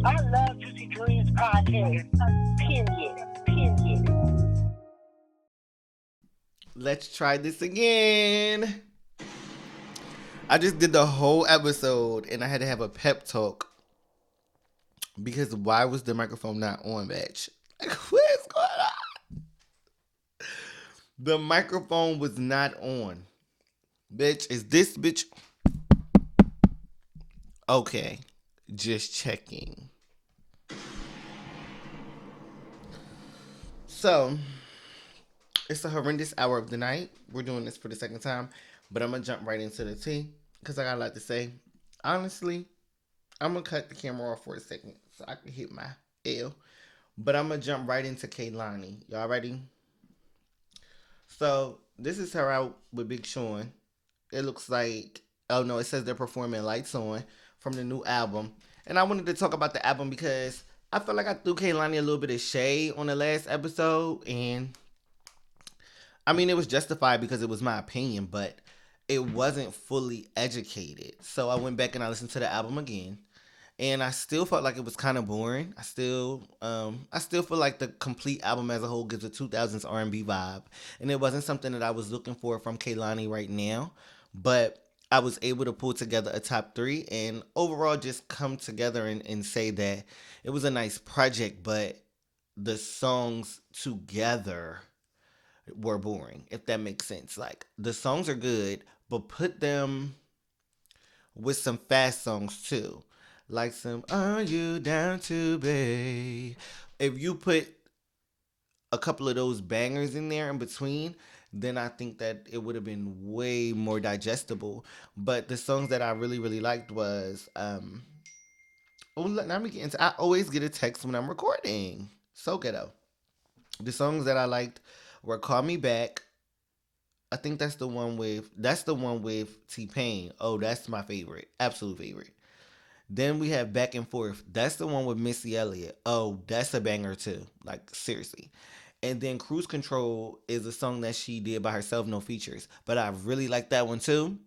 I love Juicy Dreams podcast. Period. Period. Let's try this again. I just did the whole episode and I had to have a pep talk because why was the microphone not on, bitch? Like, what is going on? The microphone was not on. Bitch, is this bitch? Okay, just checking. So, it's a horrendous hour of the night. We're doing this for the second time, but I'm gonna jump right into the tea because I got a lot to say. Honestly, I'm gonna cut the camera off for a second so I can hit my L. But I'm gonna jump right into Kehlani. Y'all ready? So this is her out with Big Sean. It looks like, oh no, it says they're performing Lights On from the new album. And I wanted to talk about the album because I felt like I threw Kehlani a little bit of shade on the last episode, and I mean, it was justified because it was my opinion, but it wasn't fully educated. So I went back and I listened to the album again, and I still felt like it was kind of boring. I still feel like the complete album as a whole gives a 2000s R&B vibe, and it wasn't something that I was looking for from Kehlani right now. But I was able to pull together a top three, and overall just come together and say that it was a nice project, but the songs together were boring, if that makes sense. Like, the songs are good, but put them with some fast songs too. Like some Are You Down to Bay? If you put a couple of those bangers in there in between, then I think that it would have been way more digestible. But the songs that I really, really liked was oh, let me get into, I always get a text when I'm recording. So ghetto. The songs that I liked were Call Me Back. I think that's the one with T Pain. Oh, that's my favorite. Absolute favorite. Then we have Back and Forth. That's the one with Missy Elliott. Oh, that's a banger too. Like, seriously. And then Cruise Control is a song that she did by herself, no features. But I really like that one too.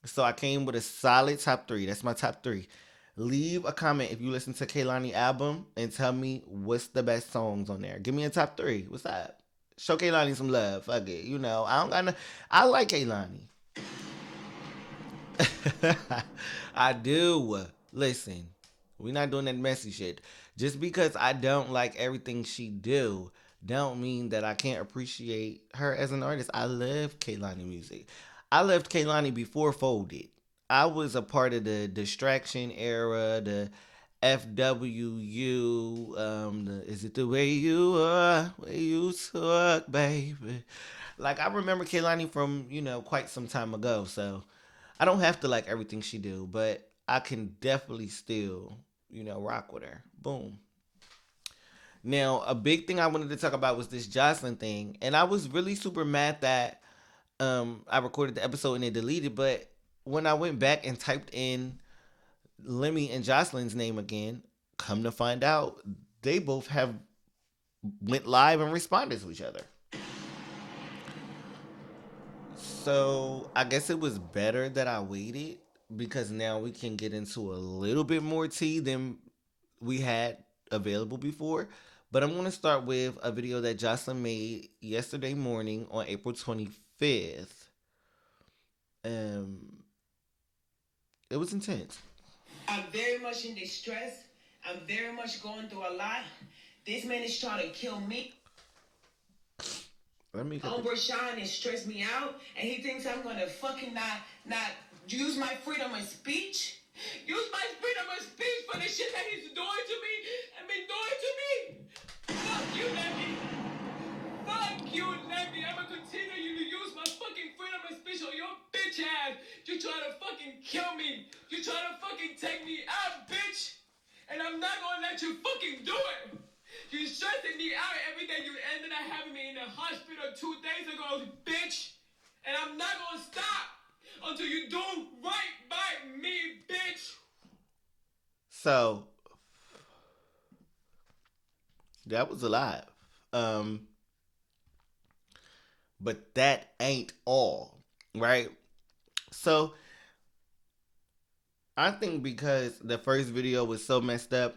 So I came with a solid top three. That's my top three. Leave a comment if you listen to Kehlani album and tell me what's the best songs on there. Give me a top three. What's that? Show Kehlani some love. Fuck it. You know, I don't got no, I like Kehlani. I do. Listen, we're not doing that messy shit. Just because I don't like everything she do, don't mean that I can't appreciate her as an artist. I love Kehlani music. I loved Kehlani before Folded. I was a part of the Distraction era, the FWU, Is It the Way You Are, Way You Talk, Baby. Like, I remember Kehlani from, quite some time ago, so I don't have to like everything she do, but I can definitely still, rock with her. Boom. Now, a big thing I wanted to talk about was this Joseline thing, and I was really super mad that I recorded the episode and it deleted. But when I went back and typed in Lemmy and Joseline's name again, come to find out, they both have went live and responded to each other. So I guess it was better that I waited because now we can get into a little bit more tea than we had available before. But I'm going to start with a video that Jocelyn made yesterday morning on April 25th. Um, it was intense. I'm very much in distress. I'm very much going through a lot. This man is trying to kill me. Homeboy Sean is stressed me out, and he thinks I'm gonna fucking not use my freedom of speech. Use my freedom of speech for the shit that he's doing to me and been doing to me. Fuck you, Lemmy. Fuck you, Lemmy. I'ma continue you to use my fucking freedom of speech on your bitch ass. You try to fucking kill me. You try to fucking take me out, bitch. And I'm not gonna let you fucking do it. You stressing me out every day. You ended up having me in the hospital 2 days ago, bitch. And I'm not gonna stop until you do right by me, bitch. So that was a lot. But that ain't all, right? So I think because the first video was so messed up,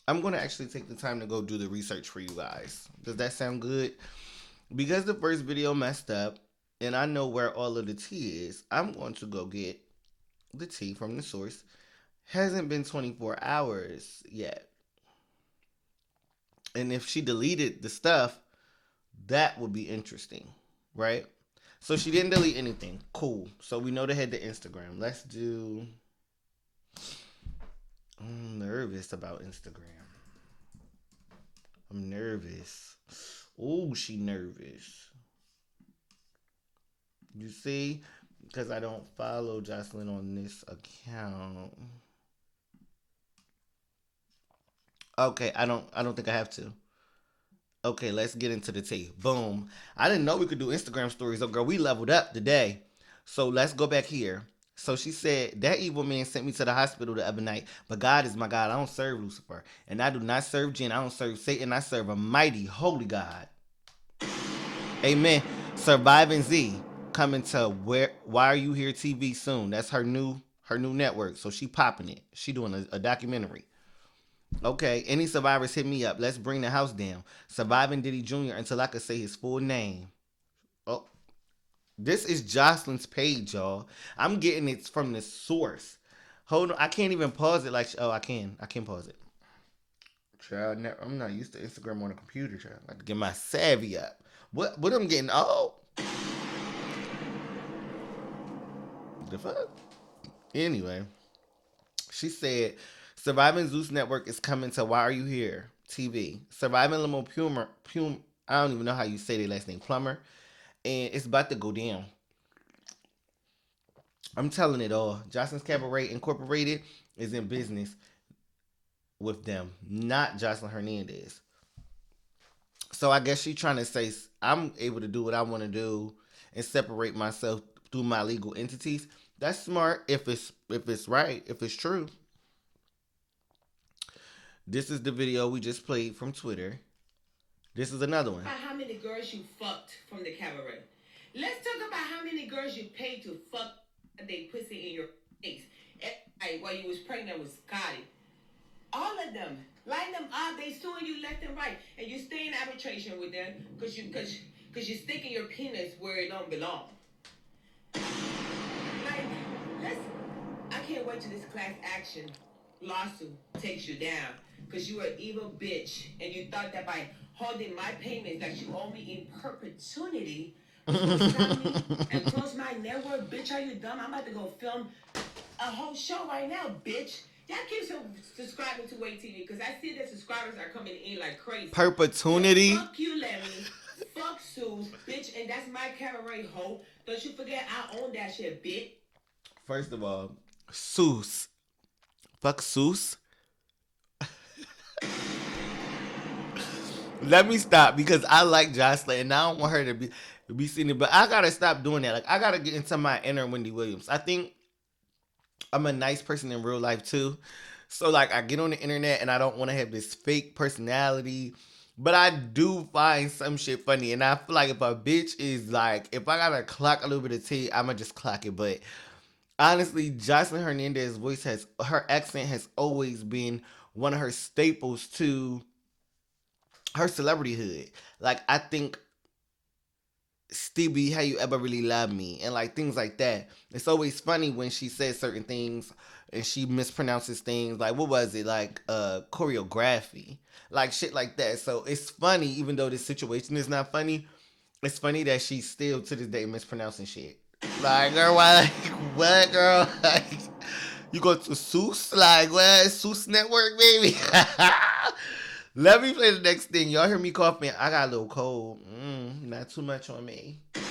I'm going to actually take the time to go do the research for you guys. Does that sound good? Because the first video messed up and I know where all of the tea is, I'm going to go get the tea from the source. Hasn't been 24 hours yet. And if she deleted the stuff, that would be interesting, right? So she didn't delete anything. Cool. So we know to head to Instagram. Let's do... I'm nervous about Instagram. I'm nervous. Oh, she nervous. You see? Because I don't follow Joseline on this account. Okay, I don't think I have to. Okay, let's get into the tea. Boom. I didn't know we could do Instagram stories. Oh, girl, we leveled up today. So let's go back here. So she said, that evil man sent me to the hospital the other night, but God is my God. I don't serve Lucifer. And I do not serve jinn. I don't serve Satan. I serve a mighty, holy God. Amen. Surviving Z coming to Why Are You Here TV soon. That's her new network. So she popping it. She doing a documentary. Okay, any survivors hit me up. Let's bring the house down. Surviving Diddy Jr. until I could say his full name. Oh, this is Joseline's page, y'all. I'm getting it from the source. Hold on, I can't even pause it like, oh, I can pause it. Child, I'm not used to Instagram on a computer, child. I have to get my savvy up. What I'm getting, oh. The fuck? Anyway, she said, Surviving Zeus Network is coming to Why Are You Here TV. Surviving Lemmy Plummer, I don't even know how you say their last name, Plummer. And it's about to go down. I'm telling it all. Joseline's Cabaret Incorporated is in business with them, not Joseline Hernandez. So I guess she's trying to say I'm able to do what I want to do and separate myself through my legal entities. That's smart if it's right, if it's true. This is the video we just played from Twitter. This is another one. How many girls you fucked from the cabaret? Let's talk about how many girls you paid to fuck they pussy in your face. While you was pregnant with Scotty. All of them. Line them up. They suing you left and right. And you stay in arbitration with them because you're sticking your penis where it don't belong. I can't wait till this class action lawsuit takes you down because you are an evil bitch and you thought that by holding my payments that you owe me in perpetuity and close my network, bitch. Are you dumb? I'm about to go film a whole show right now, bitch. Y'all keep subscribing to Wait TV because I see that subscribers are coming in like crazy. Perpetuity. Fuck you, Lemmy. Fuck Suze, bitch, and that's my cabaret hoe. Don't you forget I own that shit, bitch. First of all, Seuss. Fuck Seuss. Let me stop because I like Joseline and I don't want her to be seen it, but I gotta stop doing that. Like I gotta get into my inner Wendy Williams. I think I'm a nice person in real life too. So like I get on the internet and I don't want to have this fake personality. But I do find some shit funny. And I feel like if a bitch is like, if I gotta clock a little bit of tea, I'ma just clock it. But honestly, Joseline Hernandez's voice her accent has always been one of her staples to her celebrityhood. Like I think Stevie, how you ever really love me, and like things like that. It's always funny when she says certain things and she mispronounces things. Like what was it? Like choreography, like shit like that. So it's funny, even though this situation is not funny. It's funny that she's still to this day mispronouncing shit. Like girl, why? Like, what, girl? Like you go to Seuss? Like what? Seuss Network, baby. Let me play the next thing. Y'all hear me coughing? I got a little cold. Not too much on me. If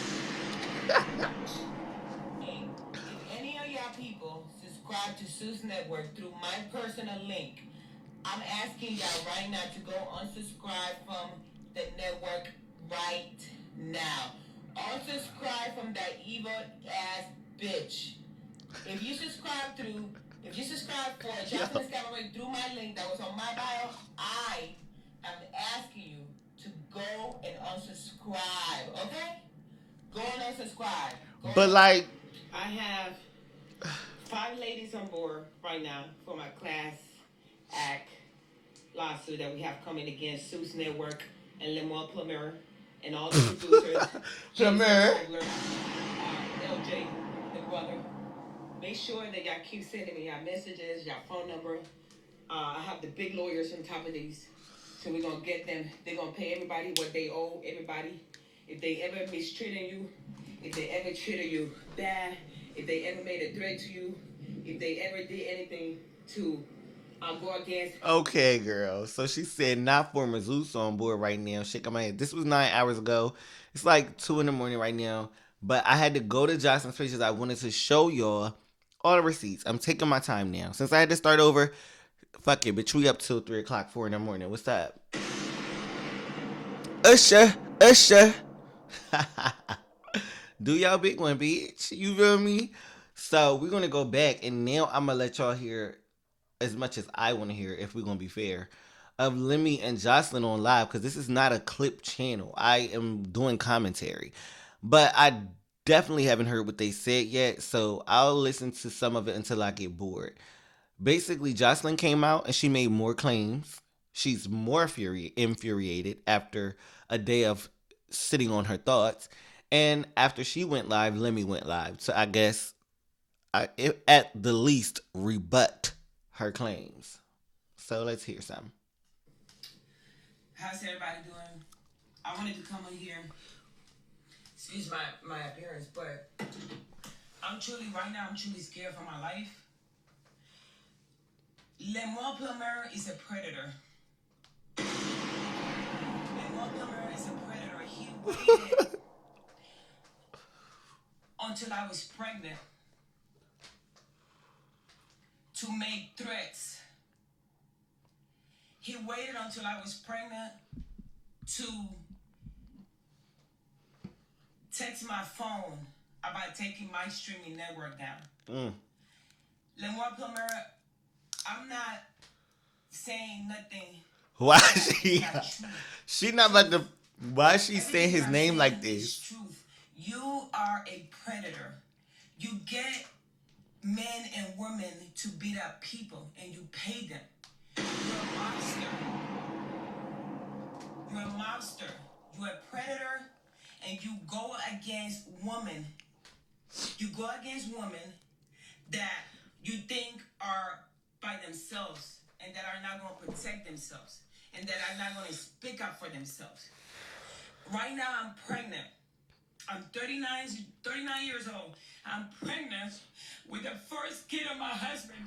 any of y'all people subscribe to Seuss Network through my personal link, I'm asking y'all right now to go unsubscribe from the network right now. Unsubscribe from that evil ass bitch. If you subscribe for Joseline's Cabaret through my link that was on my bio, I am asking you to go and unsubscribe, okay? Go and unsubscribe. But like, I have 5 ladies on board right now for my class act live lawsuit that we have coming against Zeus Network and Lemmy Plummer and all the producers. Plummer. LJ, the brother. Make sure that y'all keep sending me y'all messages, y'all phone number. I have the big lawyers on top of these. So we're going to get them. They're going to pay everybody what they owe everybody. If they ever mistreated you, if they ever treated you bad, if they ever made a threat to you, if they ever did anything to go against. Okay, girl. So she said not former Zeus on board right now. Shaking my head. This was 9 hours ago. It's like 2 in the morning right now. But I had to go to Joseline's pages. I wanted to show y'all all the receipts. I'm taking my time now. Since I had to start over, fuck it, bitch. We up till 3 o'clock, 4 in the morning. What's up? Usher. Do y'all big one, bitch. You feel me? So we're going to go back. And now I'm going to let y'all hear as much as I want to hear, if we're going to be fair, of Lemmy and Joseline on live, because this is not a clip channel. I am doing commentary. But I definitely haven't heard what they said yet, so I'll listen to some of it until I get bored. Basically, Joseline came out and she made more claims. She's more infuriated after a day of sitting on her thoughts. And after she went live, Lemmy went live. So I guess, at the least, rebut her claims. So let's hear some. How's everybody doing? I wanted to come on here. Excuse my appearance, but I'm truly scared for my life. Lemmy Plummer is a predator. Lemmy Plummer is a predator. He waited until I was pregnant to make threats. He waited until I was pregnant to text my phone about taking my streaming network down. Lemmy Plummer, I'm not saying nothing. Why she not about to, why is she saying his name like this? Truth. You are a predator. You get men and women to beat up people and you pay them. You're a monster. You're a monster. You're a predator and you go against women. You go against women that you think are by themselves and that are not going to protect themselves and that are not going to speak up for themselves. Right now I'm pregnant. I'm 39 years old. I'm pregnant with the first kid of my husband.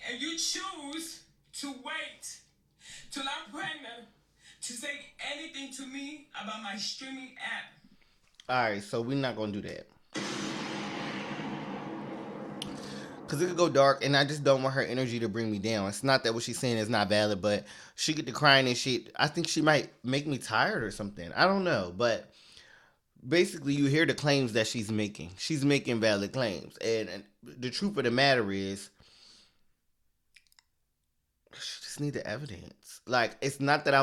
And you choose to wait till I'm pregnant to say anything to me about my streaming app. Alright, so we're not going to do that. Because it could go dark, and I just don't want her energy to bring me down. It's not that what she's saying is not valid, but she get to crying and shit. I think she might make me tired or something. I don't know, but basically you hear the claims that she's making. She's making valid claims. And the truth of the matter is, she just need the evidence. Like, it's not that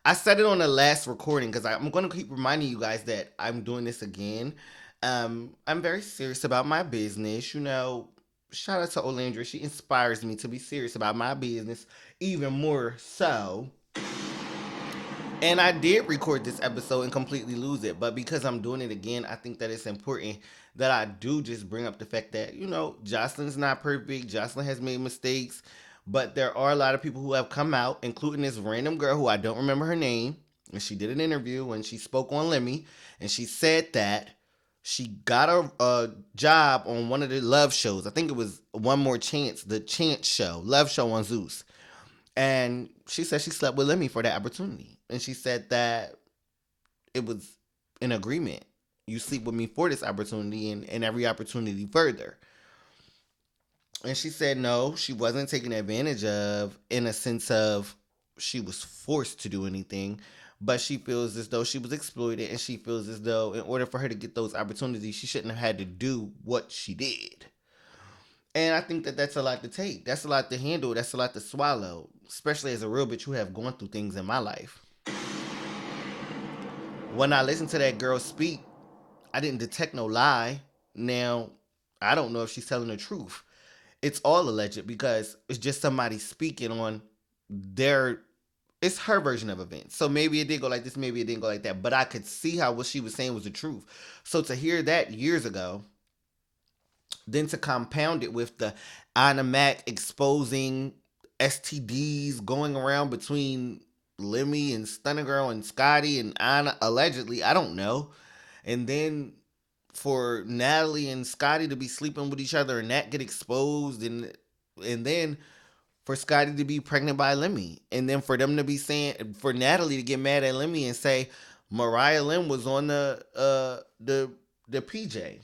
I said it on the last recording because I'm going to keep reminding you guys that I'm doing this again. I'm very serious about my business. You know, shout out to Olandra. She inspires me to be serious about my business even more so. And I did record this episode and completely lose it. But because I'm doing it again, I think that it's important that I do just bring up the fact that, you know, Joseline's not perfect. Joseline has made mistakes. But there are a lot of people who have come out, including this random girl who I don't remember her name. And she did an interview and she spoke on Lemmy. And she said that she got a job on one of the love shows. I think it was One More Chance, the Chance show, love show on Zeus. And she said she slept with Lemmy for that opportunity. And she said that it was an agreement. You sleep with me for this opportunity and every opportunity further. And she said no, she wasn't taken advantage of in a sense of she was forced to do anything. But she feels as though she was exploited, and she feels as though in order for her to get those opportunities, she shouldn't have had to do what she did. And I think that that's a lot to take. That's a lot to handle. That's a lot to swallow, especially as a real bitch who have gone through things in my life. When I listened to that girl speak, I didn't detect no lie. Now, I don't know if she's telling the truth. It's all alleged because it's just somebody speaking on their it's her version of events. So maybe it did go like this, maybe it didn't go like that. But I could see how what she was saying was the truth. So to hear that years ago, then to compound it with the Anna Mac exposing STDs going around between Lemmy and Stunner Girl and Scotty and Anna, allegedly, I don't know. And then for Natalie and Scotty to be sleeping with each other and that get exposed, and then for Scotty to be pregnant by Lemmy, and then for them to be saying, for Natalie to get mad at Lemmy and say Mariah Lynn was on the PJ.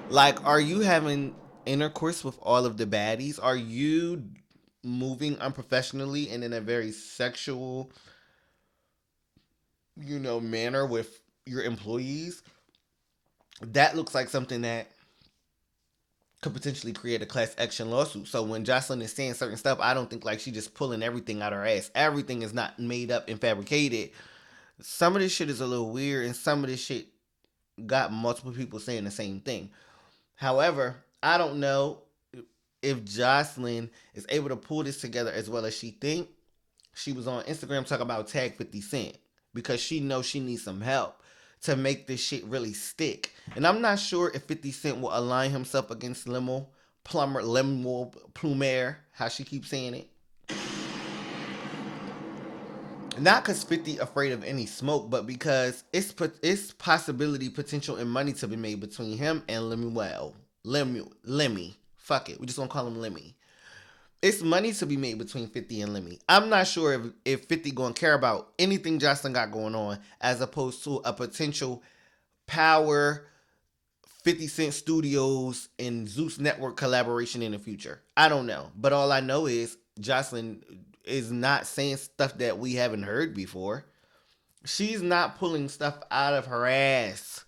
Like, are you having intercourse with all of the baddies? Are you moving unprofessionally and in a very sexual, manner with your employees? That looks like something that could potentially create a class action lawsuit. So when Joseline is saying certain stuff, I don't think like she just pulling everything out her ass. Everything is not made up and fabricated. Some of this shit is a little weird, and some of this shit got multiple people saying the same thing. However, I don't know if Joseline is able to pull this together as well as she think. She was on Instagram talking about tag 50 Cent because she knows she needs some help to make this shit really stick. And I'm not sure if 50 Cent will align himself against Lemmy Plummer, how she keeps saying it. Not because 50 afraid of any smoke, but because it's potential and money to be made between him and Lemmy. Fuck it. We just gonna call him Lemmy. It's money to be made between 50 and Lemmy. I'm not sure if 50 gonna care about anything Joseline got going on as opposed to a potential Power 50 Cent Studios and Zeus Network collaboration in the future. I don't know. But all I know is Joseline is not saying stuff that we haven't heard before. She's not pulling stuff out of her ass.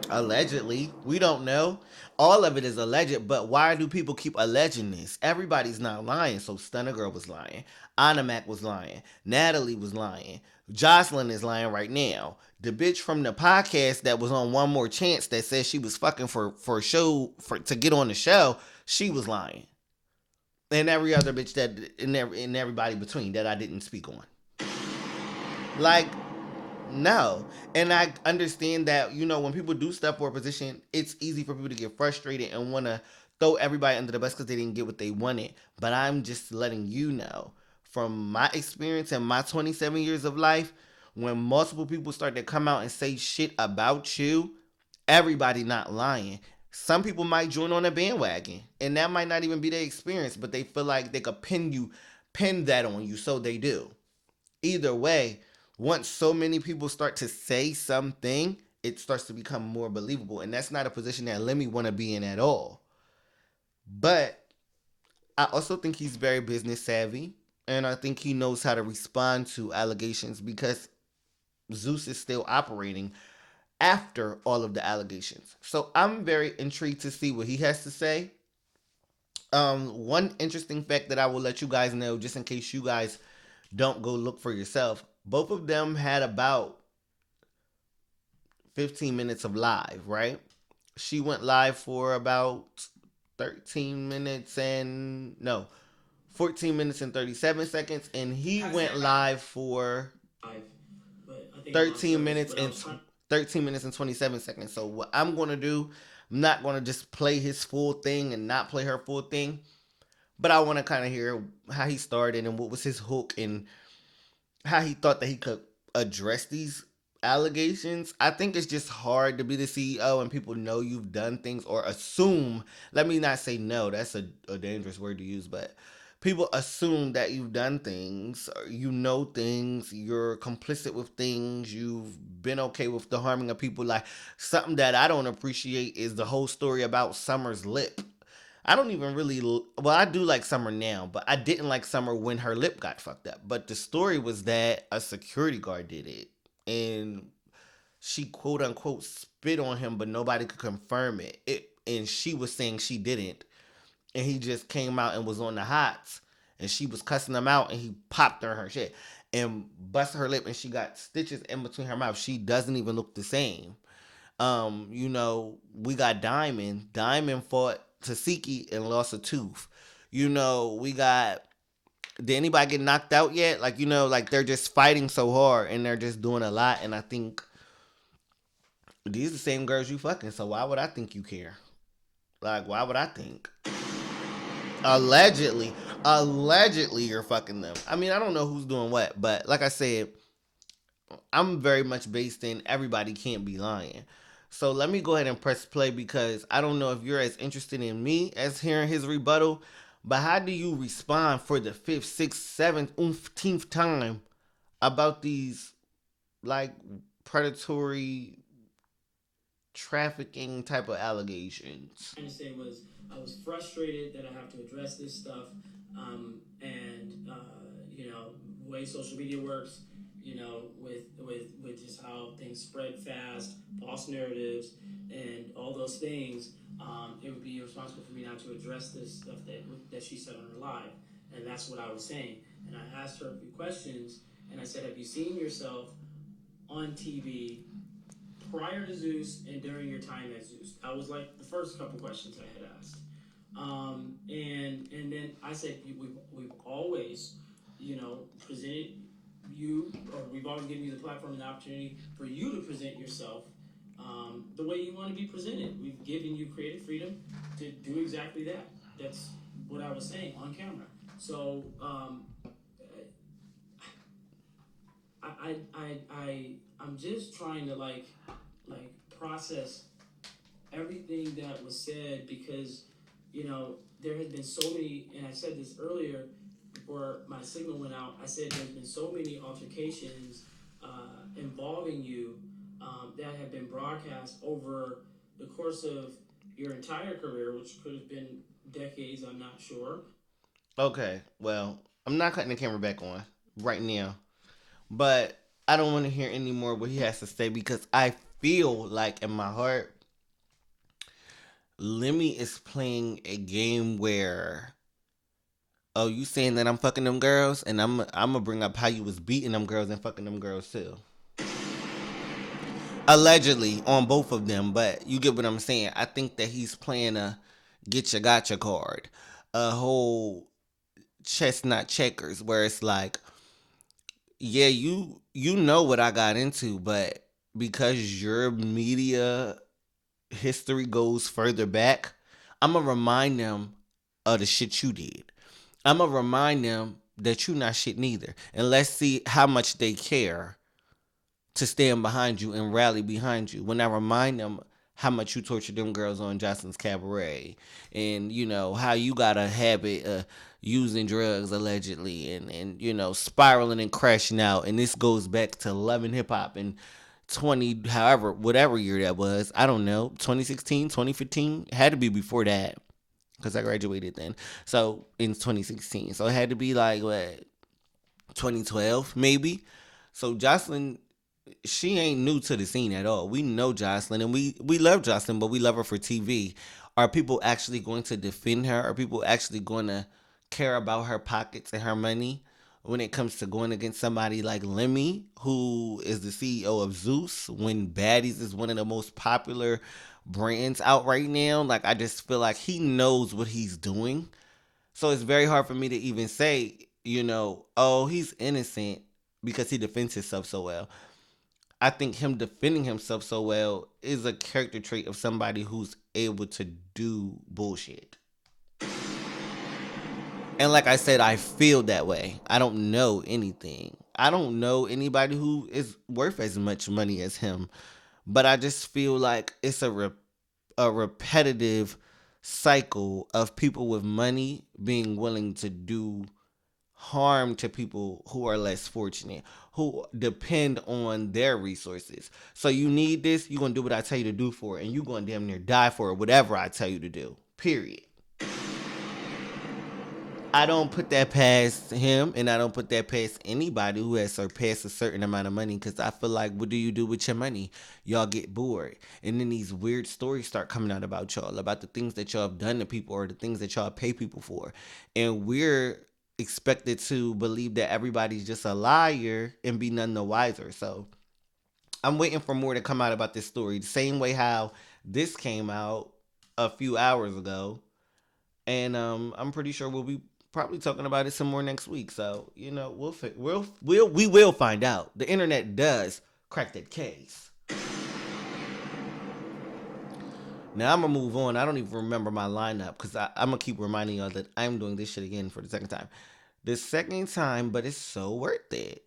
Allegedly. We don't know. All of it is alleged, but why do people keep alleging this? Everybody's not lying. So Stunner Girl was lying. Anna Mac was lying. Natalie was lying. Joseline is lying right now. The bitch from the podcast that was on One More Chance that said she was fucking for a show to get on the show, she was lying. And every other bitch and everybody between that I didn't speak on. Like, no. And I understand that, when people do stuff for a position, it's easy for people to get frustrated and want to throw everybody under the bus because they didn't get what they wanted. But I'm just letting you know, from my experience and my 27 years of life, when multiple people start to come out and say shit about you, everybody not lying. Some people might join on a bandwagon, and that might not even be their experience, but they feel like they could pin that on you, so they do. Either way, once so many people start to say something, it starts to become more believable, and that's not a position that Lemmy want to be in at all. But I also think he's very business savvy, and I think he knows how to respond to allegations because Zeus is still operating after all of the allegations. So I'm very intrigued to see what he has to say. One interesting fact that I will let you guys know, just in case you guys don't go look for yourself, both of them had about 15 minutes of live, right? She went live for about 14 minutes and 37 seconds, and he went live for 13 minutes and 27 seconds. So what I'm going to do, I'm not going to just play his full thing and not play her full thing, but I want to kind of hear how he started and what was his hook and how he thought that he could address these allegations. I think it's just hard to be the CEO and people know you've done things or assume. Let me not say no, that's a dangerous word to use, but people assume that you've done things, you know things, you're complicit with things, you've been okay with the harming of people. Like, something that I don't appreciate is the whole story about Summer's lip. I don't even really, I do like Summer now, but I didn't like Summer when her lip got fucked up. But the story was that a security guard did it, and she quote unquote spit on him, but nobody could confirm it. And she was saying she didn't. And he just came out and was on the hots, and she was cussing him out, and he popped her shit and busted her lip, and she got stitches in between her mouth. She doesn't even look the same. We got Diamond. Diamond fought Sexyy and lost a tooth. We got, did anybody get knocked out yet? Like, like they're just fighting so hard and they're just doing a lot. And I think these are the same girls you fucking. So why would I think you care? Like, why would I think? Allegedly, allegedly you're fucking them. I mean, I don't know who's doing what, but like I said, I'm very much based in everybody can't be lying. So let me go ahead and press play because I don't know if you're as interested in me as hearing his rebuttal, but how do you respond for the fifth, sixth, seventh, umpteenth time about these like predatory trafficking type of allegations? Trying to say was I was frustrated that I have to address this stuff, and the way social media works, with just how things spread fast, false narratives, and all those things. It would be irresponsible for me not to address this stuff that she said on her live, and that's what I was saying. And I asked her a few questions, and I said, "Have you seen yourself on TV prior to Zeus and during your time at Zeus?" That was like the first couple questions I had asked. And then I said, we've always, presented you, or we've always given you the platform and the opportunity for you to present yourself the way you want to be presented. We've given you creative freedom to do exactly that. That's what I was saying on camera. So I'm just trying to like process everything that was said, because there has been so many, and I said this earlier before my signal went out. I said there's been so many altercations involving you that have been broadcast over the course of your entire career, which could have been decades, I'm not sure. Okay, well, I'm not cutting the camera back on right now, but I don't want to hear any more what he has to say because I feel like in my heart, Lemmy is playing a game where, oh, you saying that I'm fucking them girls, and I'm gonna bring up how you was beating them girls and fucking them girls too. Allegedly on both of them, but you get what I'm saying. I think that he's playing a get you gotcha card, a whole chestnut checkers, where it's like, yeah, you know what I got into, but because your media history goes further back, I'm gonna remind them of the shit you did. I'm gonna remind them that you not shit neither, and let's see how much they care to stand behind you and rally behind you. When I remind them how much you tortured them girls on Jocelyn's Cabaret, and how you got a habit of using drugs allegedly, and spiraling and crashing out, and this goes back to loving hip hop and 20, however, whatever year that was, I don't know, 2016, 2015, it had to be before that because I graduated then, so in 2016, so it had to be like what, 2012 maybe. So Jocelyn, she ain't new to the scene at all. We know Jocelyn, and we love Jocelyn, but we love her for TV. Are people actually going to defend her? Are people actually going to care about her pockets and her money when it comes to going against somebody like Lemmy, who is the CEO of Zeus, when Baddies is one of the most popular brands out right now? Like, I just feel like he knows what he's doing. So it's very hard for me to even say, oh, he's innocent because he defends himself so well. I think him defending himself so well is a character trait of somebody who's able to do bullshit. And like I said, I feel that way. I don't know anything. I don't know anybody who is worth as much money as him. But I just feel like it's a repetitive cycle of people with money being willing to do harm to people who are less fortunate, who depend on their resources. So you need this, you're going to do what I tell you to do for it, and you're going to damn near die for it, whatever I tell you to do. Period. I don't put that past him, and I don't put that past anybody who has surpassed a certain amount of money, because I feel like, what do you do with your money? Y'all get bored. And then these weird stories start coming out about y'all, about the things that y'all have done to people or the things that y'all pay people for. And we're expected to believe that everybody's just a liar and be none the wiser. So I'm waiting for more to come out about this story. The same way how this came out a few hours ago. And I'm pretty sure we'll be probably talking about it some more next week. So we will find out. The internet does crack that case. Now I'm gonna move on. I don't even remember my lineup because I'm gonna keep reminding y'all that I'm doing this shit again for the second time. The second time, but it's so worth it.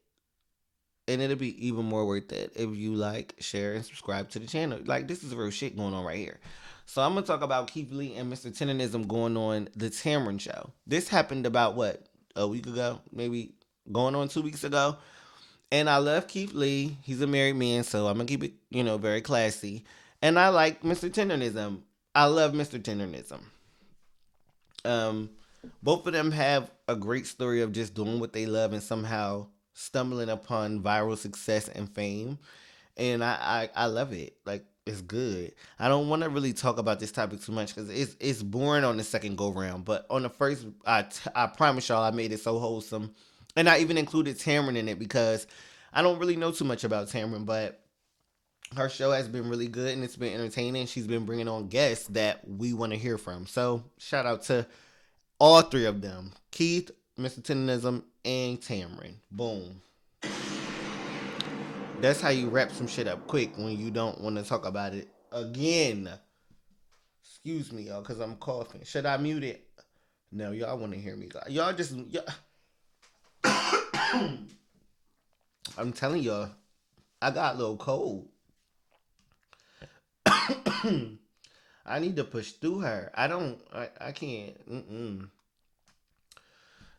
And it'll be even more worth it if you like, share, and subscribe to the channel. Like, this is real shit going on right here. So I'm gonna talk about Keith Lee and Mr. Tenderness going on the Tamron show. This happened about what, a week ago, maybe going on 2 weeks ago. And I love Keith Lee. He's a married man, so I'm gonna keep it, very classy. And I like Mr. Tenderness. I love Mr. Tenderness. Both of them have a great story of just doing what they love and somehow stumbling upon viral success and fame. And I love it. Like, it's good. I don't want to really talk about this topic too much because it's boring on the second go round. But on the first, I promise y'all I made it so wholesome. And I even included Tamron in it because I don't really know too much about Tamron, but her show has been really good and it's been entertaining. She's been bringing on guests that we want to hear from. So shout out to all three of them: Keith, Mr. Tendenism, and Tamron. Boom. That's how you wrap some shit up quick when you don't want to talk about it again. Excuse me, y'all, because I'm coughing. Should I mute it? No, y'all want to hear me. Y'all just... I'm telling y'all, I got a little cold. I need to push through her. I can't.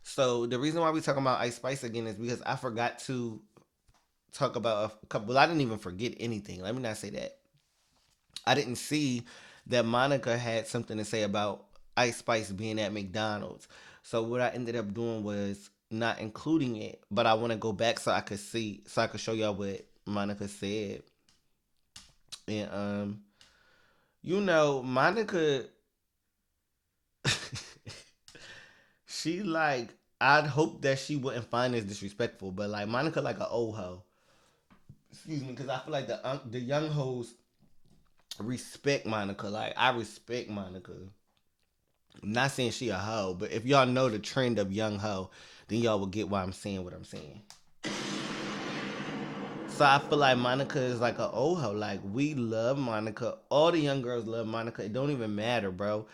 So the reason why we talking about Ice Spice again is because I forgot to talk about a couple. Well, I didn't even forget anything. Let me not say that. I didn't see that Monica had something to say about Ice Spice being at McDonald's. So what I ended up doing was not including it, but I want to go back so I could show y'all what Monica said. And Monica, she like, I'd hope that she wouldn't find this disrespectful, but like Monica like an old hoe. Excuse me, because I feel like the young hoes respect Monica. Like, I respect Monica. I'm not saying she a hoe, but if y'all know the trend of young hoe, then y'all will get why I'm saying what I'm saying. So I feel like Monica is like an old hoe. Like, we love Monica. All the young girls love Monica. It don't even matter, bro.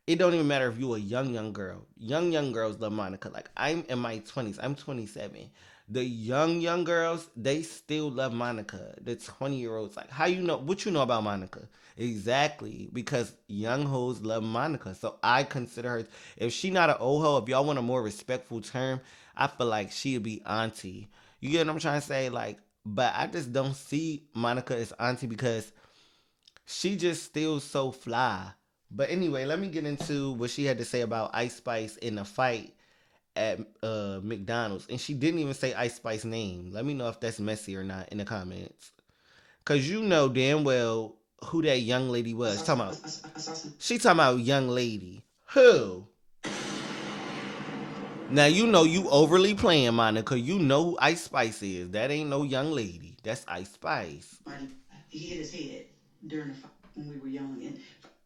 It don't even matter if you a young girl. Young girls love Monica. Like, I'm in my 20s. I'm 27. The young girls, they still love Monica. The 20-year-olds, like, how you know? What you know about Monica? Exactly, because young hoes love Monica. So I consider her, if she not an old hoe, if y'all want a more respectful term, I feel like she'd be auntie. You get what I'm trying to say? Like, but I just don't see Monica as auntie because she just still so fly. But anyway, let me get into what she had to say about Ice Spice in the fight at McDonald's. And she didn't even say Ice Spice's name. Let me know if that's messy or not in the comments. Because you know damn well who that young lady was. She talking about young lady. Who? Now, you overly playing, Monica. You know who Ice Spice is. That ain't no young lady. That's Ice Spice. He hit his head during the fight when we were young, and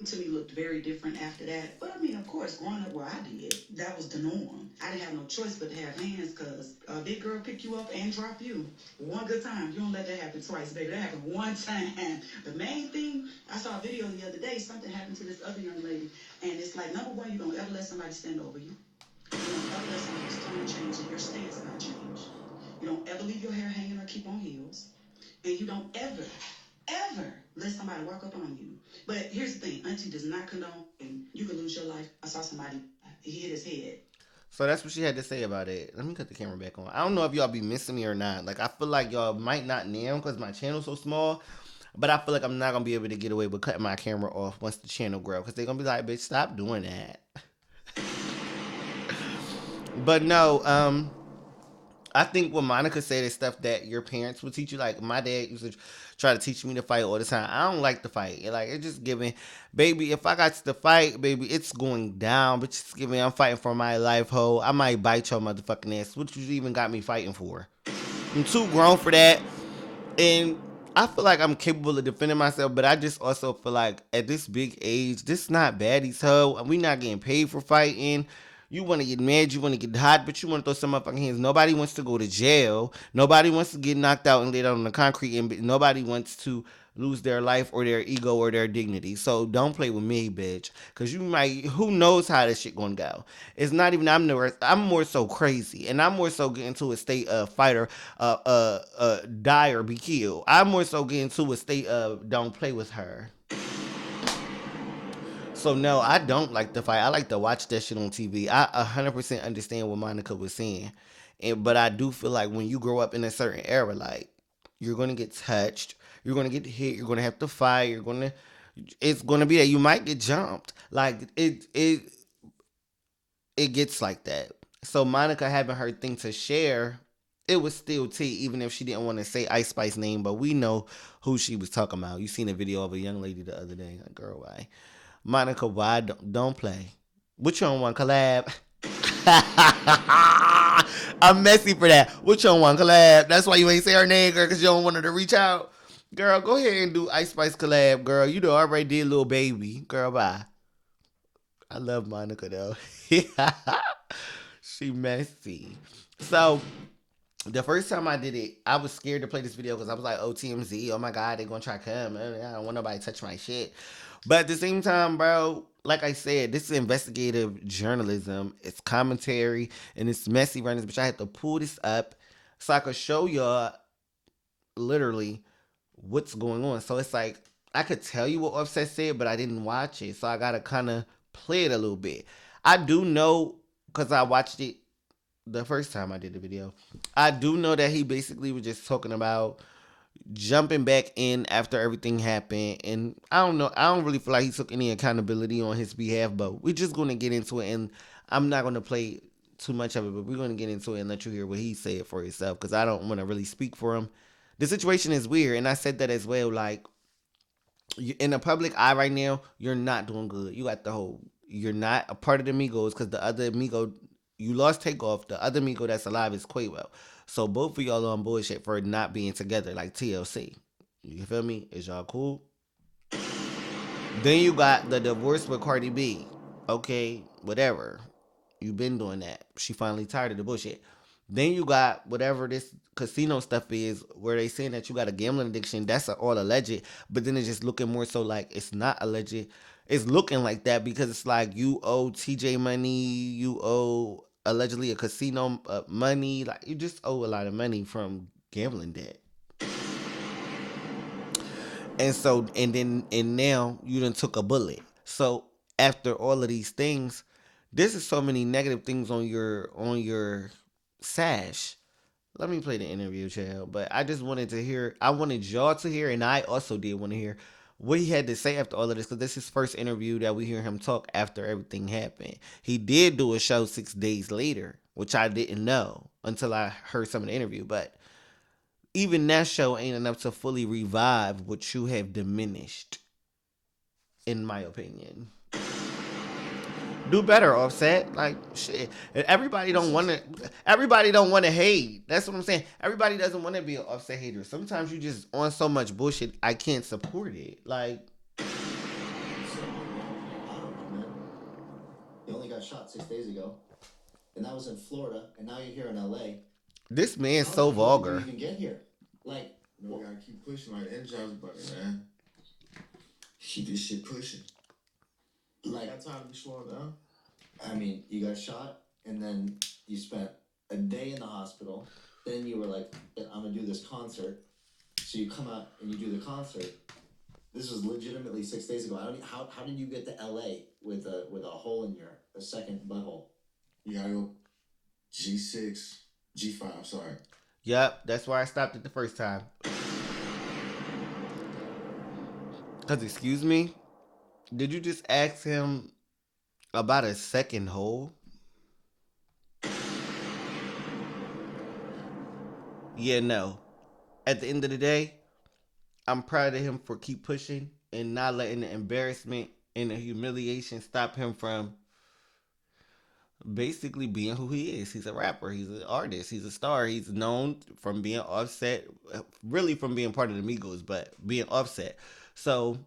to me looked very different after that. But I mean, of course, growing up where I did, that was the norm. I didn't have no choice but to have hands, because a big girl pick you up and drop you one good time. You don't let that happen twice, baby. That happened one time. The main thing, I saw a video the other day, something happened to this other young lady, and it's like, number one, you don't ever let somebody stand over you. You don't ever let somebody's tone change and your stance not change. You don't ever leave your hair hanging or keep on heels. And you don't ever let somebody walk up on you. But here's the thing, Auntie does not condone, and you can lose your life. I saw somebody, he hit his head. So that's what she had to say about it. Let me cut the camera back on. I don't know if y'all be missing me or not. Like, I feel like y'all might not now because my channel's so small. But I feel like I'm not going to be able to get away with cutting my camera off once the channel grows. Because they're going to be like, bitch, stop doing that. But no, I think what Monica said is stuff that your parents would teach you. Like, my dad used to try to teach me to fight all the time. I don't like to fight. Like, it's just giving, baby, if I got to fight, baby, it's going down. But just giving, I'm fighting for my life, ho. I might bite your motherfucking ass. What you even got me fighting for? I'm too grown for that. And I feel like I'm capable of defending myself, but I just also feel like at this big age, this not baddies hoe. We not getting paid for fighting. You want to get mad, you want to get hot, but you want to throw some motherfucking hands. Nobody wants to go to jail. Nobody wants to get knocked out and laid out on the concrete, and nobody wants to lose their life or their ego or their dignity. So don't play with me, bitch, because you might. Who knows how this shit gonna go? It's not even. I'm more so crazy, and I'm more so getting to a state of fighter, die or be killed. I'm more so getting to a state of don't play with her. So no, I don't like to fight. I like to watch that shit on TV. I 100% understand what Monica was saying, but I do feel like when you grow up in a certain era, like you're gonna get touched, you're gonna get hit, you're gonna have to fight, it's gonna be that you might get jumped. Like it gets like that. So Monica having her thing to share, it was still tea, even if she didn't want to say Ice Spice name, but we know who she was talking about. You seen a video of a young lady the other day, like, girl, why? Monica, why don't play? What you on one collab? I'm messy for that. What you on one collab? That's why you ain't say her name, girl, because you don't want her to reach out. Girl, go ahead and do Ice Spice collab, girl. You know already did Lil Baby. Girl, bye. I love Monica though. She messy. So the first time I did it, I was scared to play this video because I was like, oh, TMZ, oh my God, they're going to try to come. I don't want nobody to touch my shit. But at the same time, bro, like I said, this is investigative journalism. It's commentary and it's messy runnings, but I had to pull this up so I could show y'all literally what's going on. So it's like, I could tell you what Offset said, but I didn't watch it. So I got to kind of play it a little bit. I do know, because I watched it the first time I did the video, I do know that he basically was just talking about jumping back in after everything happened. And I don't know, I don't really feel like he took any accountability on his behalf, but we're just going to get into it. And I'm not going to play too much of it, but we're going to get into it and let you hear what he said for himself, because I don't want to really speak for him. The situation is weird, and I said that as well. Like, in the public eye right now, you're not doing good. You got the whole, you're not a part of the Migos, because the other Migo, you lost Takeoff. The other Migo that's alive is Quavo. So both of y'all on bullshit for not being together, like TLC. You feel me? Is y'all cool? Then you got the divorce with Cardi B. Okay, whatever. You've been doing that. She finally tired of the bullshit. Then you got whatever this casino stuff is, where they saying that you got a gambling addiction. That's all alleged, but then it's just looking more so like it's not alleged. It's looking like that because it's like you owe TJ money, you owe allegedly a casino money, like you just owe a lot of money from gambling debt. And so, and now you done took a bullet. So after all of these things, this is so many negative things on your sash. Let me play the interview, child. But I just wanted to hear, I wanted y'all to hear, and I also did want to hear what he had to say after all of this, because this is his first interview that we hear him talk after everything happened. He did do a show 6 days later, which I didn't know until I heard some of the interview. But even that show ain't enough to fully revive what you have diminished, in my opinion. Do better, Offset. Like shit. Everybody don't want to. Everybody don't want to hate. That's what I'm saying. Everybody doesn't want to be an Offset hater. Sometimes you just on so much bullshit. I can't support it. Like, I don't know, man. You only got shot 6 days ago, and that was in Florida, and now you're here in LA. this man's How so the hell did vulgar. you even get here? Like, We gotta keep pushing like energizer bunny, man. Keep this shit pushing. like, Got time to be slowing down. I mean, you got shot, and then you spent a day in the hospital. Then you were like, I'm gonna do this concert. So you come out and you do the concert. This was legitimately 6 days ago. I don't. How did you get to LA with a hole in a second butthole? You gotta go G6, G5. Sorry. Yep, that's why I stopped it the first time. Cause excuse me, did you just ask him about a second hole? Yeah, no. At the end of the day, I'm proud of him for keep pushing and not letting the embarrassment and the humiliation stop him from basically being who he is. He's a rapper. He's an artist. He's a star. He's known from being Offset, really from being part of the Migos, but being Offset. So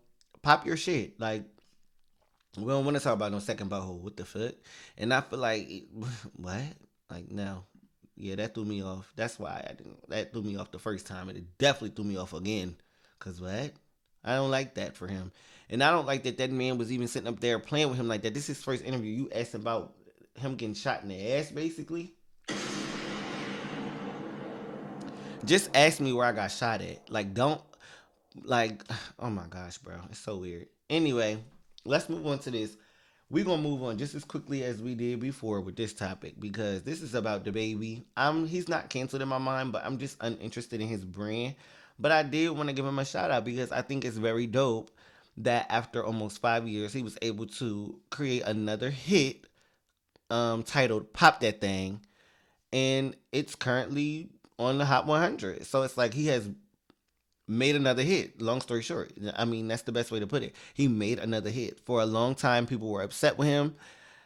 pop your shit. Like, we don't want to talk about no second butthole. What the fuck? And I feel like, what? Like, no. Yeah, that threw me off. That's why I didn't. That threw me off the first time, and it definitely threw me off again. Cause what? I don't like that for him, and I don't like that that man was even sitting up there playing with him like that. This is his first interview. You asked about him getting shot in the ass, basically. Just ask me where I got shot at. Like, don't like. Oh my gosh, bro, it's so weird. Anyway, let's move on to this. We're gonna move on just as quickly as we did before with this topic because this is about DaBaby. He's not canceled in my mind, but I'm just uninterested in his brand. But I did want to give him a shout out because I think it's very dope that after almost 5 years he was able to create another hit titled Pop That Thing, and it's currently on the Hot 100. So it's like he has made another hit. Long story short, I mean, that's the best way to put it. He made another hit. For a long time, people were upset with him,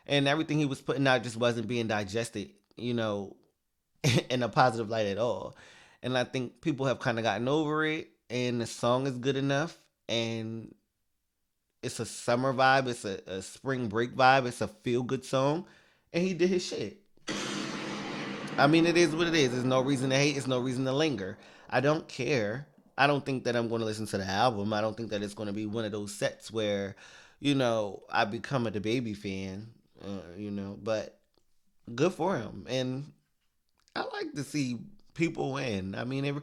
and everything he was putting out just wasn't being digested, in a positive light at all. And I think people have kind of gotten over it, and the song is good enough, and it's a summer vibe, it's a spring break vibe, it's a feel good song, and he did his shit. I mean, it is what it is. There's no reason to hate. There's no reason to linger. I don't care. I don't think that I'm going to listen to the album. I don't think that it's going to be one of those sets where, I become a DaBaby fan, but good for him. And I like to see people win. I mean,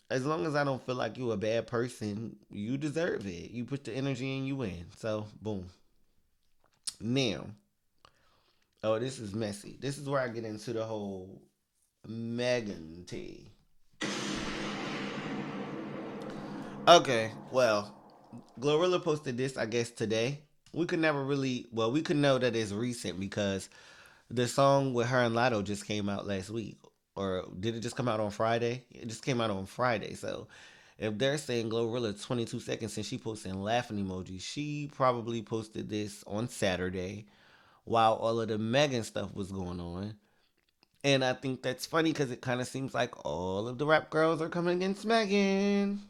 as long as I don't feel like you're a bad person, you deserve it. You put the energy in, you win. So, boom. Now, oh, this is messy. This is where I get into the whole Megan tea. Okay, well, Glorilla posted this, I guess, today. We could never really, well, we could know that it's recent because the song with her and Latto just came out last week. Or did it just come out on Friday? It just came out on Friday. So if they're saying Glorilla 22 seconds and she posting laughing emojis, she probably posted this on Saturday while all of the Megan stuff was going on. And I think that's funny because it kind of seems like all of the rap girls are coming against Megan.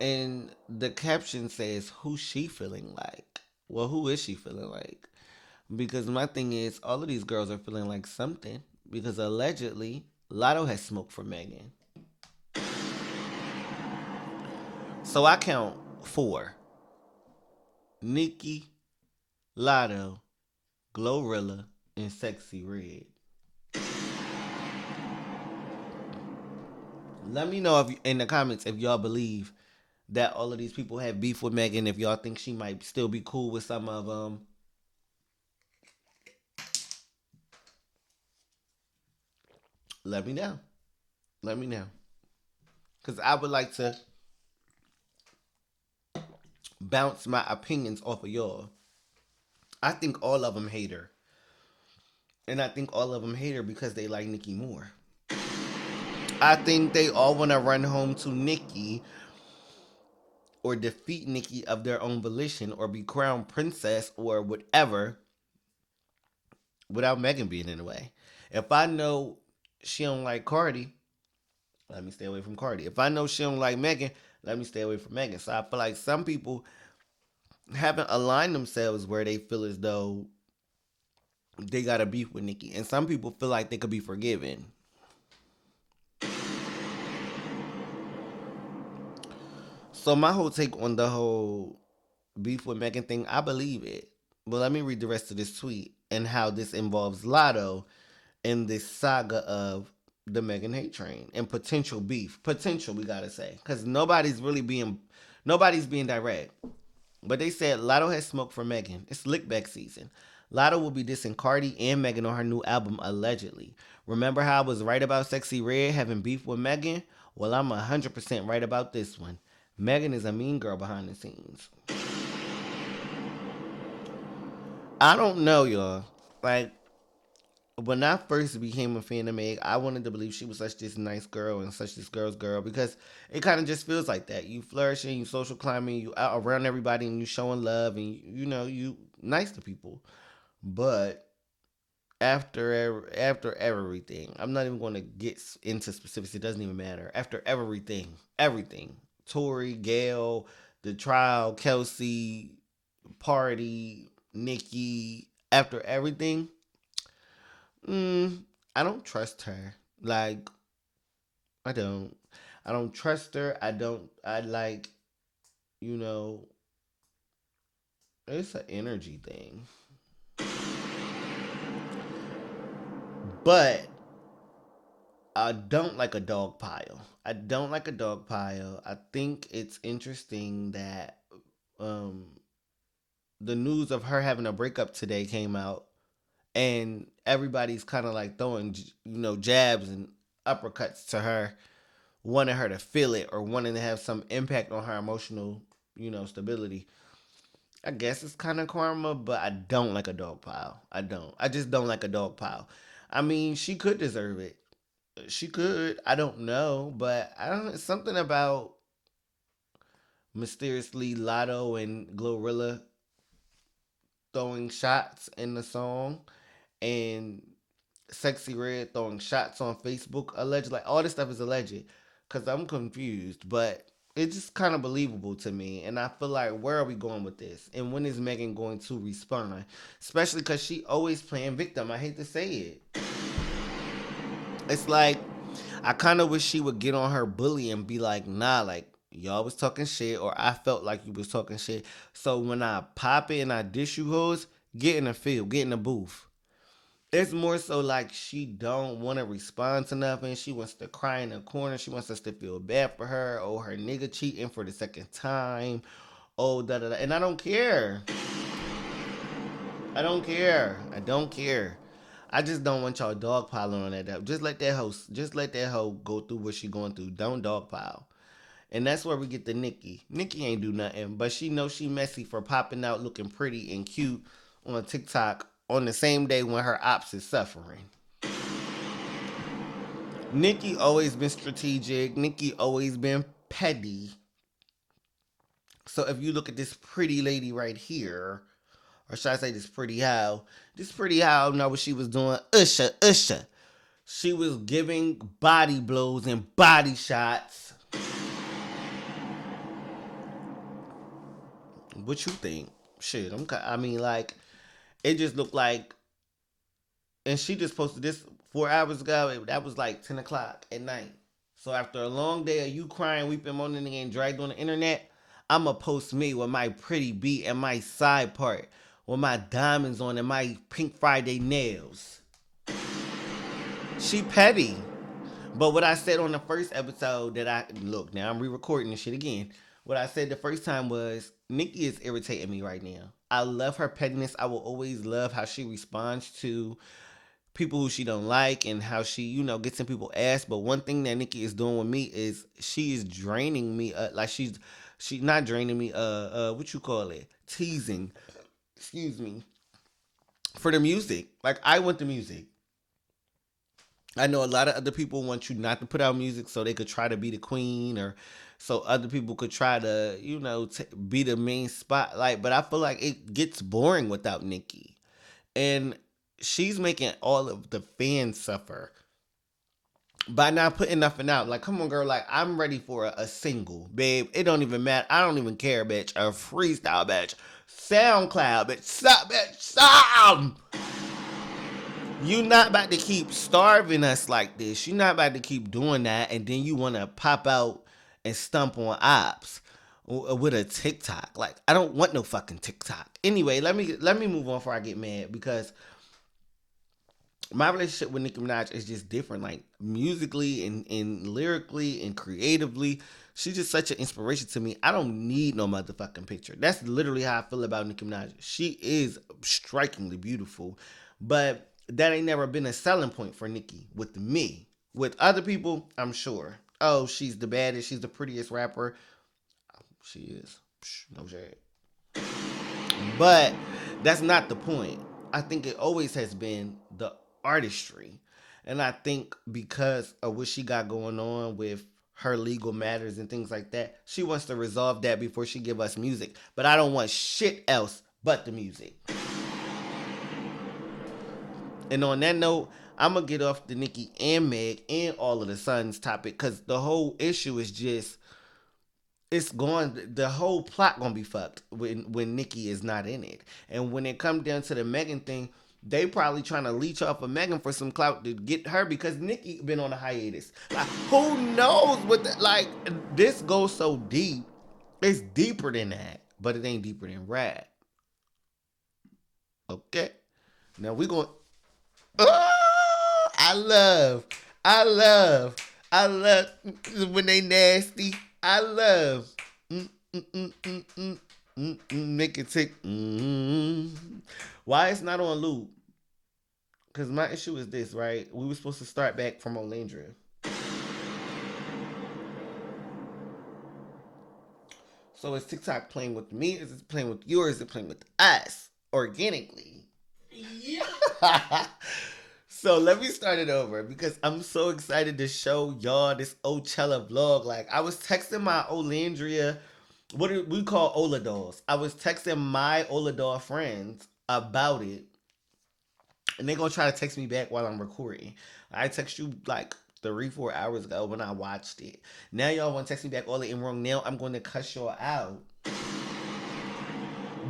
And the caption says, who's she feeling like? Well, who is she feeling like? Because my thing is, all of these girls are feeling like something. Because allegedly, Latto has smoked for Megan. So I count 4. Nicki, Latto, Glorilla, and Sexyy Red. Let me know in the comments if y'all believe that all of these people have beef with Megan. If y'all think she might still be cool with some of them. Let me know. Let me know. Because I would like to bounce my opinions off of y'all. I think all of them hate her. And I think all of them hate her because they like Nicki more. I think they all want to run home to Nicki or defeat Nicki of their own volition or be crowned princess or whatever without Megan being in the way. If I know she don't like Cardi, let me stay away from Cardi. If I know she don't like Megan, let me stay away from Megan. So I feel like some people haven't aligned themselves where they feel as though they got a beef with Nicki. And some people feel like they could be forgiven. So my whole take on the whole beef with Megan thing, I believe it. But let me read the rest of this tweet and how this involves Latto in this saga of the Megan hate train and potential beef. Potential, we gotta say. Because nobody's being direct. But they said Latto has smoked for Megan. It's lickback season. Latto will be dissing Cardi and Megan on her new album, allegedly. Remember how I was right about Sexyy Red having beef with Megan? Well, I'm 100% right about this one. Megan is a mean girl behind the scenes. I don't know, y'all. Like, when I first became a fan of Meg, I wanted to believe she was such this nice girl and such this girl's girl because it kind of just feels like that. You flourishing, you social climbing, you out around everybody and you showing love and you nice to people. But after everything, I'm not even going to get into specifics. It doesn't even matter. After everything, Tori, Gail, the trial, Kelsey, Party, Nikki. After everything, I don't trust her. Like I don't. I don't trust her. I don't. I like. You know. It's an energy thing. But I don't like a dog pile. I don't like a dog pile. I think it's interesting that um the news of her having a breakup today came out, and everybody's kind of like throwing jabs and uppercuts to her, wanting her to feel it or wanting to have some impact on her emotional stability. I guess it's kind of karma, but I don't like a dog pile. I don't. I just don't like a dog pile. I mean, she could deserve it. She could. I don't know, but I don't. Something about mysteriously Latto and Glorilla throwing shots in the song, and Sexy Red throwing shots on Facebook alleged. Like all this stuff is alleged, cause I'm confused, but it's just kind of believable to me. And I feel like where are we going with this? And when is Megan going to respond? Especially cause she always playing victim. I hate to say it. It's like I kind of wish she would get on her bully and be like, nah, like y'all was talking shit, or I felt like you was talking shit. So when I pop it and I dish you hoes, get in the field, get in the booth. It's more so like she don't want to respond to nothing. She wants to cry in the corner. She wants us to feel bad for her. Oh, her nigga cheating for the second time. Oh, da da da. And I don't care. I don't care. I don't care. I just don't want y'all dogpiling on that. Just let that hoe. Just let that hoe go through what she going through. Don't dogpile. And that's where we get the Nikki. Nikki ain't do nothing, but she knows she messy for popping out looking pretty and cute on TikTok on the same day when her ops is suffering. Nikki always been strategic. Nikki always been petty. So if you look at this pretty lady right here, or should I say this pretty how know what she was doing. Usher, Usher. She was giving body blows and body shots. What you think? Shit, I mean, like, it just looked like, and she just posted this 4 hours ago. That was like 10 o'clock at night. So after a long day of you crying, weeping, moaning, and getting dragged on the internet, I'ma post me with my pretty beat and my side part, with my diamonds on and my pink Friday nails. She petty. But what I said on the first episode that I look now I'm re-recording this shit again. What I said the first time was Nikki is irritating me right now. I love her pettiness. I will always love how she responds to people who she don't like and how she gets in people's ass. But one thing that Nikki is doing with me is she is draining me. Like she not draining me. What you call it? Teasing. Excuse me. For the music. Like I want the music. I know a lot of other people want you not to put out music so they could try to be the queen, or so other people could try to, be the main spotlight. But I feel like it gets boring without Nikki. And she's making all of the fans suffer by not putting nothing out. Like, come on, girl. Like, I'm ready for a single, babe. It don't even matter. I don't even care, bitch. A freestyle, bitch. SoundCloud, bitch. Stop, bitch. Stop. You not about to keep starving us like this. You not about to keep doing that, and then you want to pop out and stump on ops with a TikTok. Like, I don't want no fucking TikTok. Anyway, let me move on before I get mad, because my relationship with Nicki Minaj is just different. Like musically and lyrically and creatively, she's just such an inspiration to me. I don't need no motherfucking picture. That's literally how I feel about Nicki Minaj. She is strikingly beautiful, but that ain't never been a selling point for Nicki with me. With other people, I'm sure. Oh, she's the baddest. She's the prettiest rapper. She is. No shade. But that's not the point. I think it always has been artistry. And I think because of what she got going on with her legal matters and things like that, she wants to resolve that before she give us music. But I don't want shit else but the music. And on that note, I'm gonna get off the Nicki and Meg and all of the Sons topic because the whole issue is just it's going the whole plot gonna be fucked when Nicki is not in it. And when it comes down to the Megan thing, they probably trying to leech off of Megan for some clout to get her because Nicki been on a hiatus. Like who knows what like this goes so deep. It's deeper than that, but it ain't deeper than rap. Okay. Now we going oh, I love when they nasty. I love make it tick. Why it's not on loop? Because my issue is this, right? We were supposed to start back from Olandria. So is TikTok playing with me? Is it playing with you? Or is it playing with us organically? Yeah. So let me start it over because I'm so excited to show y'all this Ocella vlog. Like I was texting my Olandria, what do we call Oladolls? I was texting my Oladol friends about it, and they gonna try to text me back while I'm recording. I text you like 3-4 hours ago when I watched it. Now y'all want to text me back all in wrong. Now I'm going to cuss y'all out.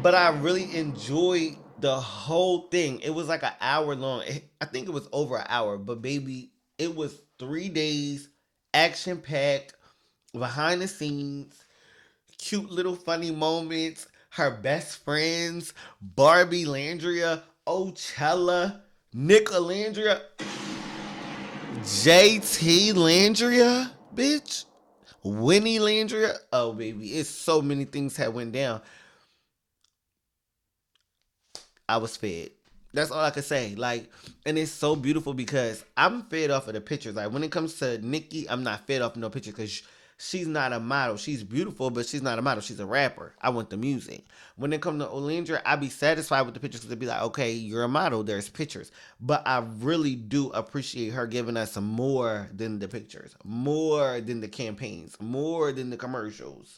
But I really enjoyed the whole thing. It was like an hour long. I think it was over an hour. But baby, it was 3 days, action packed, behind the scenes, cute little funny moments. Her best friends, Barbie Landria, Ocella, Nick Landria, JT Landria, bitch, Winnie Landria. Oh baby, it's so many things that went down. I was fed. That's all I could say. Like, and it's so beautiful because I'm fed off of the pictures. Like, when it comes to Nicki, I'm not fed off of no pictures because she's not a model. She's beautiful, but she's not a model. She's a rapper. I want the music. When it comes to Olandra, I be satisfied with the pictures because it'd be like, okay, you're a model. There's pictures. But I really do appreciate her giving us more than the pictures, more than the campaigns, more than the commercials.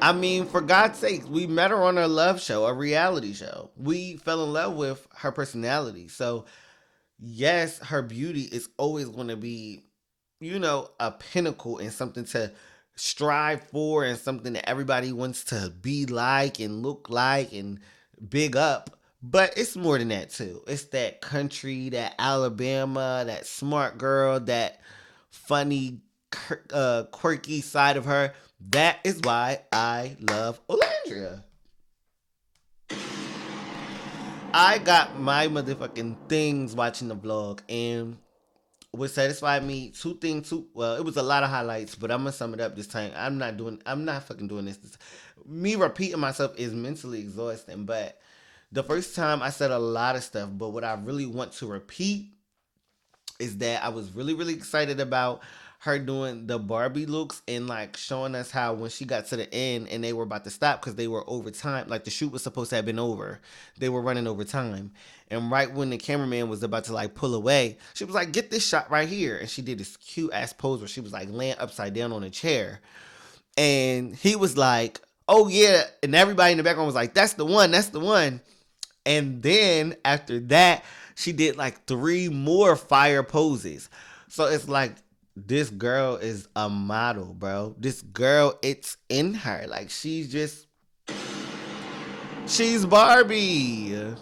I mean, for God's sake, we met her on a love show, a reality show. We fell in love with her personality. So, yes, her beauty is always going to be, a pinnacle and something to strive for and something that everybody wants to be like and look like and big up. But it's more than that, too. It's that country, that Alabama, that smart girl, that funny, quirky side of her. That is why I love Olandria. I got my motherfucking things watching the vlog, and what satisfied me, it was a lot of highlights, but I'm gonna sum it up this time. I'm not fucking doing this. Me repeating myself is mentally exhausting, but the first time I said a lot of stuff, but what I really want to repeat is that I was really, really excited about her doing the Barbie looks and like showing us how when she got to the end and they were about to stop because they were over time, like the shoot was supposed to have been over. They were running over time. And right when the cameraman was about to like pull away, she was like, get this shot right here. And she did this cute ass pose where she was like laying upside down on a chair. And he was like, oh yeah. And everybody in the background was like, that's the one, that's the one. And then after that, she did like 3 more fire poses. So it's like, this girl is a model, bro. This girl, it's in her. Like, she's Barbie.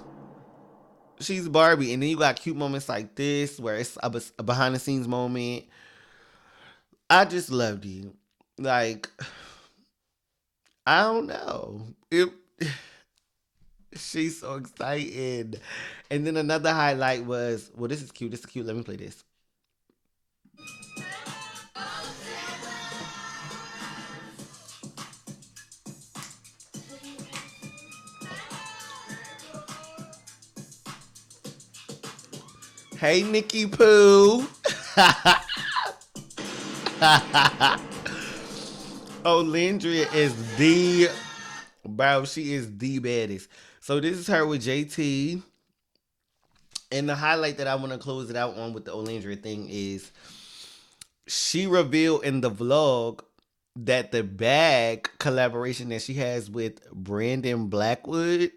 She's Barbie. And then you got cute moments like this where it's a behind the scenes moment. I just loved you. Like, I don't know. She's so excited. And then another highlight was, well, this is cute. This is cute. Let me play this. Hey, Nikki Pooh. Olandria is she is the baddest. So this is her with JT. And the highlight that I want to close it out on with the Olandra thing is she revealed in the vlog that the bag collaboration that she has with Brandon Blackwood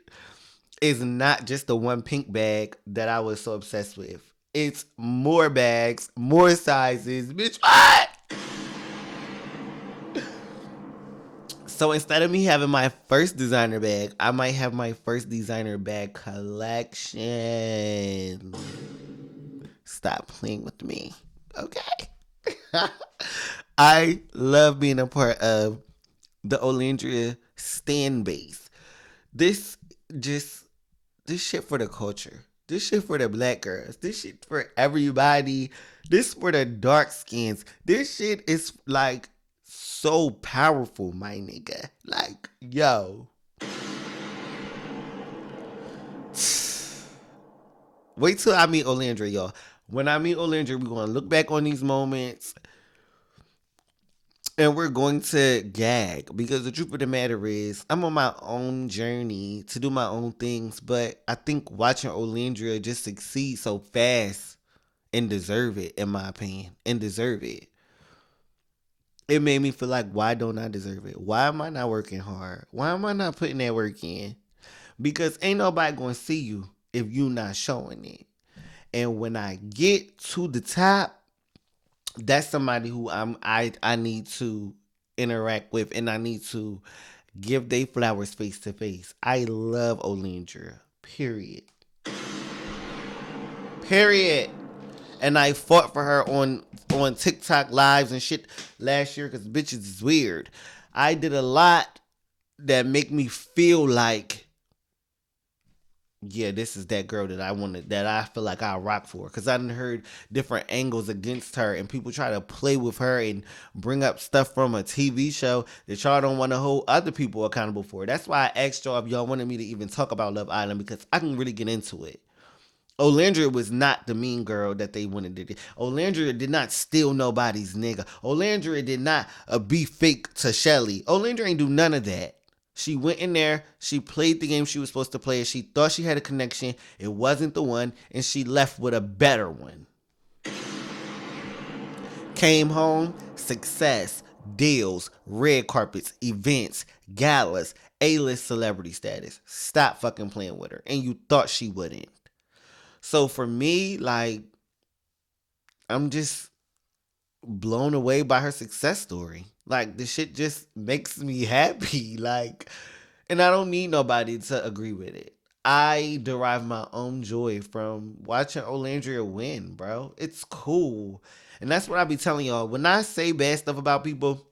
is not just the one pink bag that I was so obsessed with. It's more bags, more sizes. Bitch, what? So instead of me having my first designer bag, I might have my first designer bag collection. Stop playing with me. Okay. I love being a part of the Olandria stand base. This just this shit for the culture. This shit for the black girls. This shit for everybody. This for the dark skins. This shit is like so powerful, my nigga. Like, yo. Wait till I meet Olandra, y'all. When I meet Olandra, we're going to look back on these moments and we're going to gag, because the truth of the matter is I'm on my own journey to do my own things, but I think watching Olandra just succeed so fast and deserve it, in my opinion, and deserve it. It made me feel like, why don't I deserve it? Why am I not working hard? Why am I not putting that work in? Because ain't nobody going to see you if you not showing it. And when I get to the top, that's somebody who I need to interact with, and I need to give they flowers face to face. I love Olandra. Period. And I fought for her on TikTok lives and shit last year because bitches is weird. I did a lot that make me feel like, yeah, this is that girl that I wanted, that I feel like I rock for. Because I done heard different angles against her, and people try to play with her and bring up stuff from a TV show that y'all don't want to hold other people accountable for. That's why I asked y'all if y'all wanted me to even talk about Love Island, because I can really get into it. Olandra was not the mean girl that they wanted to do. Olandra did not steal nobody's nigga. Olandra did not be fake to Shelly. Olandra ain't do none of that. She went in there, she played the game she was supposed to play, she thought she had a connection, it wasn't the one, and she left with a better one. Came home, success, deals, red carpets, events, galas, A-list celebrity status. Stop fucking playing with her. And you thought she wouldn't. So for me, like, I'm just blown away by her success story. Like, the shit just makes me happy. Like, and I don't need nobody to agree with it. I derive my own joy from watching Olandria win, bro. It's cool. And that's what I be telling y'all. When I say bad stuff about people,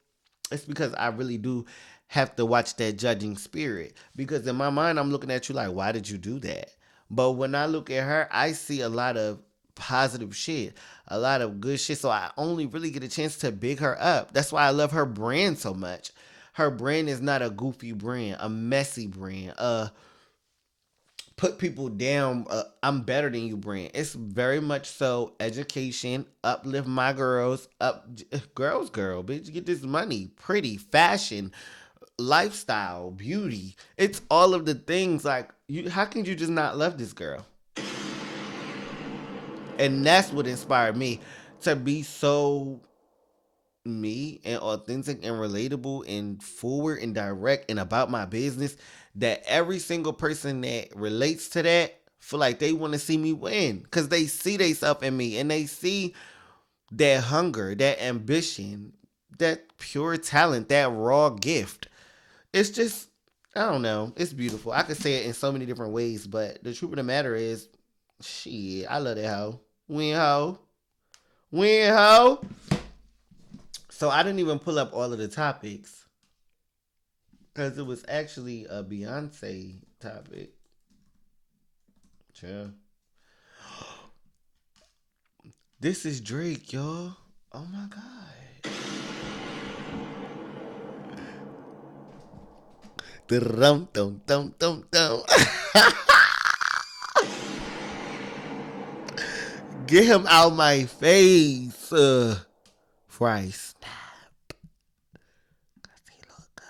it's because I really do have to watch that judging spirit. Because in my mind, I'm looking at you like, why did you do that? But when I look at her, I see a lot of positive shit, a lot of good shit. So I only really get a chance to big her up. That's why I love her brand so much. Her brand is not a goofy brand, a messy brand, put people down, I'm better than you brand. It's very much so education, uplift my girls, girl, bitch, get this money, pretty, fashion, lifestyle, beauty. It's all of the things. Like, you, how can you just not love this girl? And that's what inspired me to be so me and authentic and relatable and forward and direct and about my business, that every single person that relates to that feel like they want to see me win, because they see themselves in me and they see that hunger, that ambition, that pure talent, that raw gift. It's just, I don't know, it's beautiful. I could say it in so many different ways, but the truth of the matter is, shit, I love that hoe. Win hoe. So I didn't even pull up all of the topics because it was actually a Beyonce topic. Yeah. This is Drake, y'all. Oh my God. Dum dum dum dum dum. Get him out my face. Fry snap. Cause he look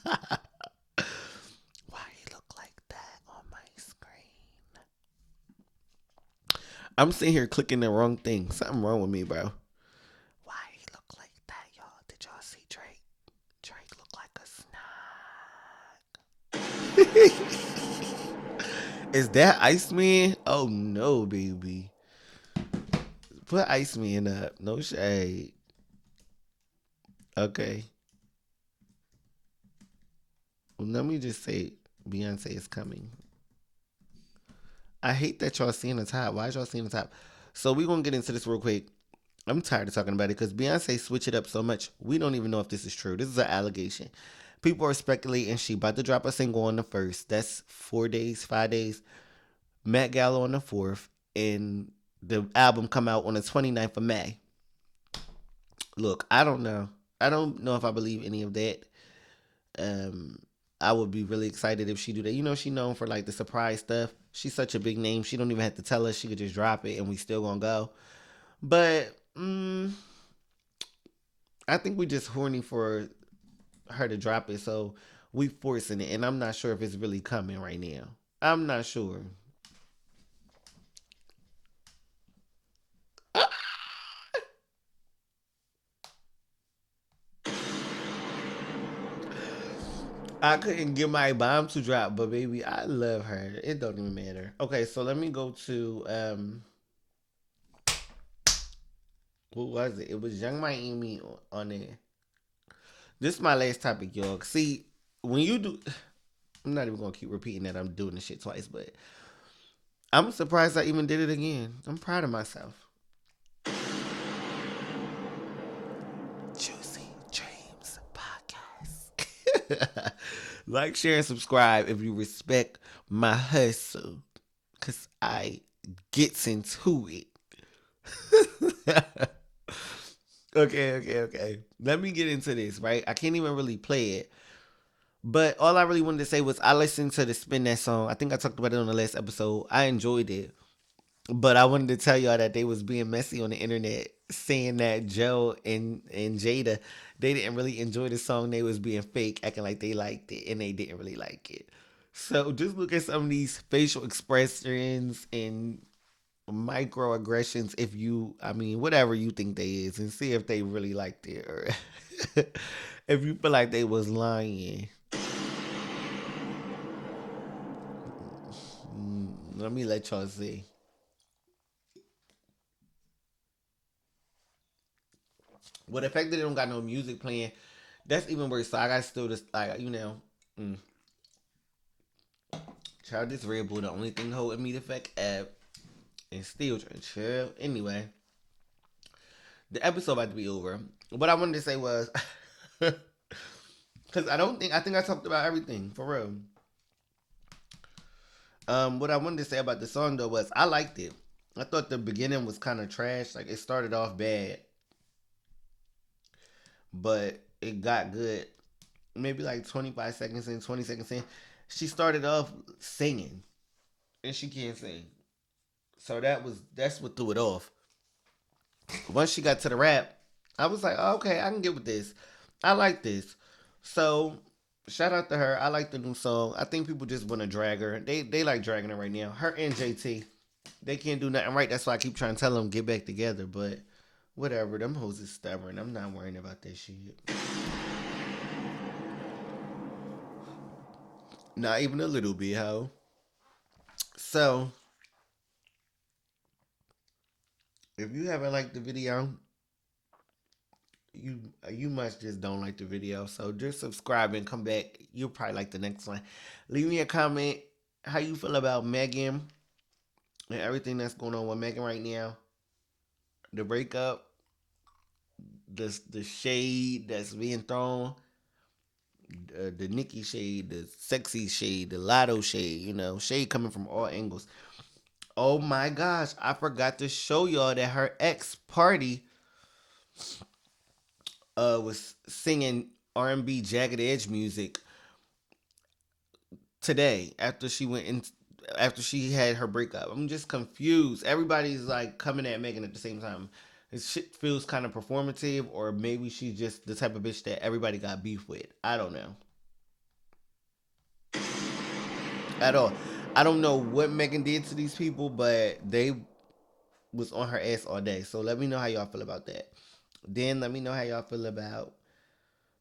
good. Why he look like that on my screen? I'm sitting here clicking the wrong thing. Something wrong with me, bro. Why he look like that, y'all? Did y'all see Drake? Drake look like a snack. Is that Iceman? Oh no, baby. Put Iceman up. No shade. Okay. Well, let me just say Beyonce is coming. I hate that y'all seeing the top. Why is y'all seeing the top? So we gonna get into this real quick. I'm tired of talking about it because Beyonce switch it up so much. We don't even know if this is true. This is an allegation. People are speculating she about to drop a single on the 1st. That's 4 days, 5 days. Met Gala on the 4th. And the album come out on the 29th of May. Look, I don't know. I don't know if I believe any of that. I would be really excited if she do that. You know, she known for like the surprise stuff. She's such a big name. She don't even have to tell us. She could just drop it and we still gonna go. But I think we just horny for her to drop it, so we forcing it. And I'm not sure if it's really coming right now. I'm not sure. I couldn't get my bomb to drop, but baby, I love her. It don't even matter. Okay, so let me go to what was it? It was Young Miami on there. This is my last topic, y'all. See, when you do, I'm not even gonna keep repeating that I'm doing this shit twice, but I'm surprised I even did it again. I'm proud of myself. Juicy Dreams Podcast. Like, share, and subscribe if you respect my hustle, cause I gets into it. Okay. Let me get into this, right? I can't even really play it. But all I really wanted to say was I listened to the Spin That song. I think I talked about it on the last episode. I enjoyed it. But I wanted to tell y'all that they was being messy on the internet saying that Joe and Jada, they didn't really enjoy the song. They was being fake, acting like they liked it, and they didn't really like it. So just look at some of these facial expressions and microaggressions whatever you think they is, and see if they really liked it or if you feel like they was lying. Let me let y'all see. Well, the fact that they don't got no music playing, that's even worse. So I got still just like child, this Red Bull the only thing holding me the fuck up and still trying to chill. Anyway, the episode about to be over. What I wanted to say was, because I think I talked about everything for real. What I wanted to say about the song though was I liked it. I thought the beginning was kind of trash. Like it started off bad, but it got good. Maybe like 25 seconds in, 20 seconds in, she started off singing, and she can't sing. So that's what threw it off. Once she got to the rap, I was like, oh, okay, I can get with this. I like this. So shout out to her. I like the new song. I think people just want to drag her. They like dragging her right now. Her and JT, they can't do nothing right. That's why I keep trying to tell them get back together. But whatever, them hoes is stubborn. I'm not worrying about that shit. Not even a little bit, ho. So if you haven't liked the video, you must just don't like the video. So just subscribe and come back. You'll probably like the next one. Leave me a comment how you feel about Megan and everything that's going on with Megan right now. The breakup, the shade that's being thrown, the Nicki shade, the Sexyy shade, the Latto shade. Shade coming from all angles. Oh my gosh, I forgot to show y'all that her ex party was singing R&B Jagged Edge music today after she had her breakup. I'm just confused. Everybody's like coming at Megan at the same time. This shit feels kind of performative, or maybe she's just the type of bitch that everybody got beef with. I don't know. At all. I don't know what Megan did to these people, but they was on her ass all day. So let me know how y'all feel about that. Then let me know how y'all feel about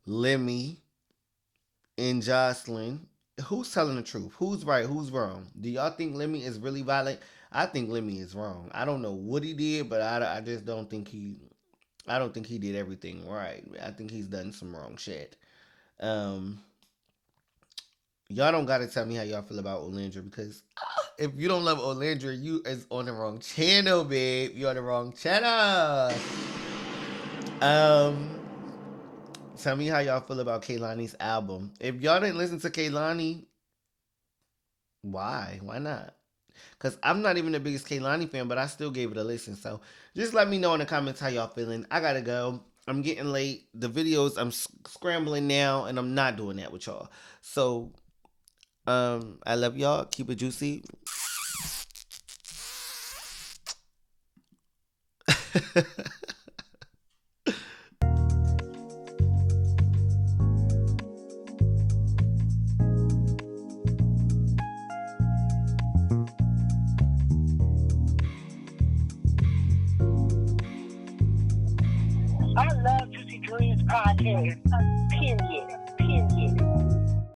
Lemmy and Joseline. Who's telling the truth? Who's right? Who's wrong? Do y'all think Lemmy is really violent? I think Lemmy is wrong. I don't know what he did, but I just don't think I don't think he did everything right. I think he's done some wrong shit. Um, y'all don't gotta tell me how y'all feel about Olandra, because if you don't love Olandra, you is on the wrong channel, babe. You're on the wrong channel. Um, Tell me how y'all feel about Kehlani's album. If y'all didn't listen to Kehlani, why? Why not? Because I'm not even the biggest Kehlani fan, but I still gave it a listen. So just let me know in the comments how y'all feeling. I gotta go. I'm getting late. The videos, I'm scrambling now, and I'm not doing that with y'all. So, I love y'all. Keep it juicy. I love Juicy Dreams podcast. Period.